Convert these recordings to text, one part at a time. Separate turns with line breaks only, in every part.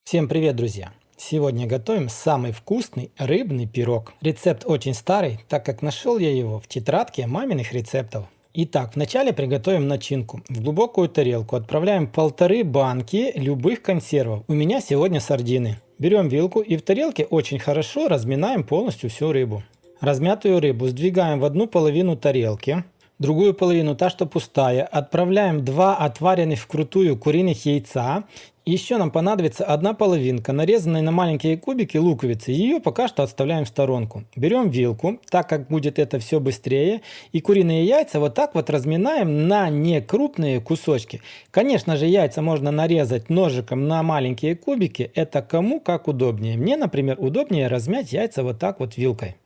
Всем привет, друзья! Сегодня готовим самый вкусный рыбный пирог. Рецепт очень старый, так как нашел я его в тетрадке маминых рецептов. Итак, вначале приготовим начинку. В глубокую тарелку отправляем 1,5 банки любых консервов. У меня сегодня сардины. Берем вилку и в тарелке очень хорошо разминаем полностью всю рыбу. Размятую рыбу сдвигаем в одну половину тарелки. Другую половину, та что пустая, отправляем 2 отваренных вкрутую куриных яйца. Еще нам понадобится 1 половинка, нарезанной на маленькие кубики луковицы. Ее пока что отставляем в сторонку. Берем вилку, так как будет это все быстрее. И куриные яйца вот так вот разминаем на некрупные кусочки. Конечно же, яйца можно нарезать ножиком на маленькие кубики. Это кому как удобнее. Мне, например, удобнее размять яйца вот так вот вилкой.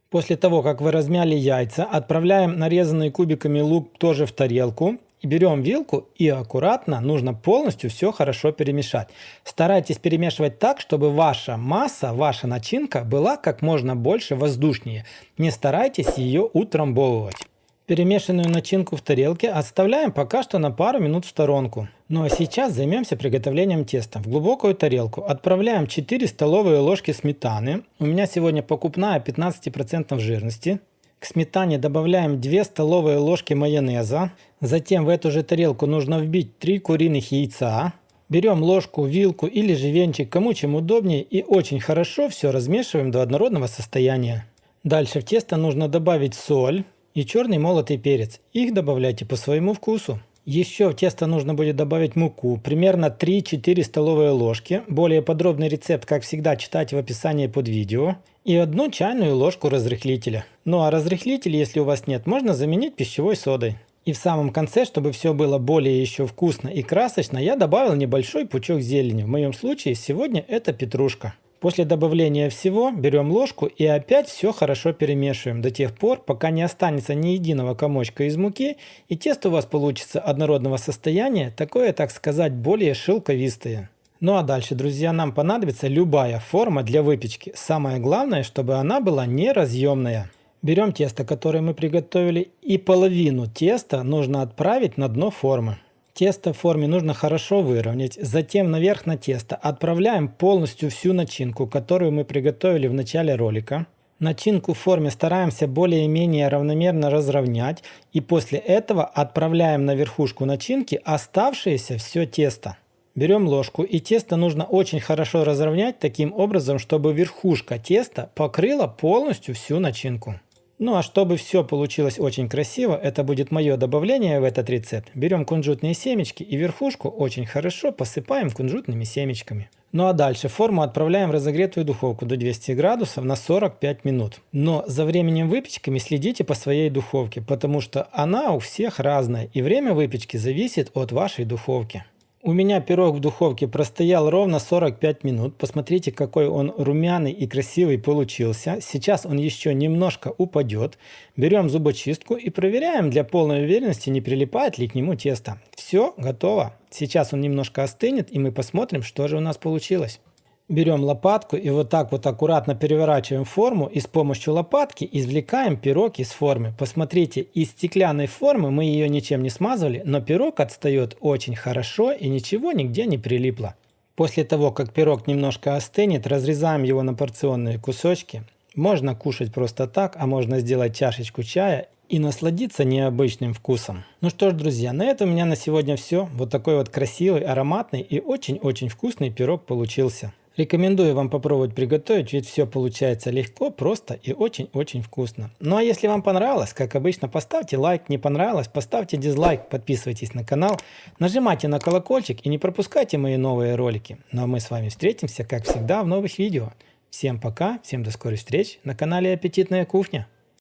После того, как вы размяли яйца, отправляем нарезанный кубиками лук тоже в тарелку. И берем вилку и аккуратно нужно полностью все хорошо перемешать. Старайтесь перемешивать так, чтобы ваша масса, ваша начинка была как можно больше воздушнее. Не старайтесь ее утрамбовывать. Перемешанную начинку в тарелке оставляем пока что на пару минут в сторонку. Ну а сейчас займемся приготовлением теста. В глубокую тарелку отправляем 4 столовые ложки сметаны. У меня сегодня покупная 15% жирности. К сметане добавляем 2 столовые ложки майонеза. Затем в эту же тарелку нужно вбить 3 куриных яйца. Берем ложку, вилку или же венчик, кому чем удобнее, и очень хорошо все размешиваем до однородного состояния. Дальше в тесто нужно добавить соль и черный молотый перец. Их добавляйте по своему вкусу. Еще в тесто нужно будет добавить муку, примерно 3-4 столовые ложки. Более подробный рецепт, как всегда, читайте в описании под видео. И 1 чайную ложку разрыхлителя. Ну а разрыхлитель, если у вас нет, можно заменить пищевой содой. И в самом конце, чтобы все было более еще вкусно и красочно, я добавил небольшой пучок зелени. В моем случае сегодня это петрушка. После добавления всего берем ложку и опять все хорошо перемешиваем до тех пор, пока не останется ни единого комочка из муки и тесто у вас получится однородного состояния, такое, так сказать, более шелковистое. Ну а дальше, друзья, нам понадобится любая форма для выпечки. Самое главное, чтобы она была неразъемная. Берем тесто, которое мы приготовили, и половину теста нужно отправить на дно формы. Тесто в форме нужно хорошо выровнять, затем наверх на тесто отправляем полностью всю начинку, которую мы приготовили в начале ролика. Начинку в форме стараемся более-менее равномерно разровнять, и после этого отправляем на верхушку начинки оставшееся все тесто. Берем ложку, и тесто нужно очень хорошо разровнять таким образом, чтобы верхушка теста покрыла полностью всю начинку. Ну а чтобы все получилось очень красиво, это будет мое добавление в этот рецепт. Берем кунжутные семечки и верхушку очень хорошо посыпаем кунжутными семечками. Ну а дальше форму отправляем в разогретую духовку до 200 градусов на 45 минут. Но за временем выпечки следите по своей духовке, потому что она у всех разная и время выпечки зависит от вашей духовки. У меня пирог в духовке простоял ровно 45 минут. Посмотрите, какой он румяный и красивый получился. Сейчас он еще немножко упадет. Берем зубочистку и проверяем для полной уверенности, не прилипает ли к нему тесто. Все, готово. Сейчас он немножко остынет, и мы посмотрим, что же у нас получилось. Берем лопатку и вот так вот аккуратно переворачиваем форму и с помощью лопатки извлекаем пирог из формы. Посмотрите, из стеклянной формы мы ее ничем не смазывали, но пирог отстает очень хорошо и ничего нигде не прилипло. После того, как пирог немножко остынет, разрезаем его на порционные кусочки. Можно кушать просто так, а можно сделать чашечку чая и насладиться необычным вкусом. Ну что ж, друзья, на этом у меня на сегодня все. Вот такой вот красивый, ароматный и очень-очень вкусный пирог получился. Рекомендую вам попробовать приготовить, ведь все получается легко, просто и очень-очень вкусно. Ну а если вам понравилось, как обычно, поставьте лайк, не понравилось, поставьте дизлайк, подписывайтесь на канал, нажимайте на колокольчик и не пропускайте мои новые ролики. Ну а мы с вами встретимся, как всегда, в новых видео. Всем пока, всем до скорых встреч на канале Аппетитная кухня.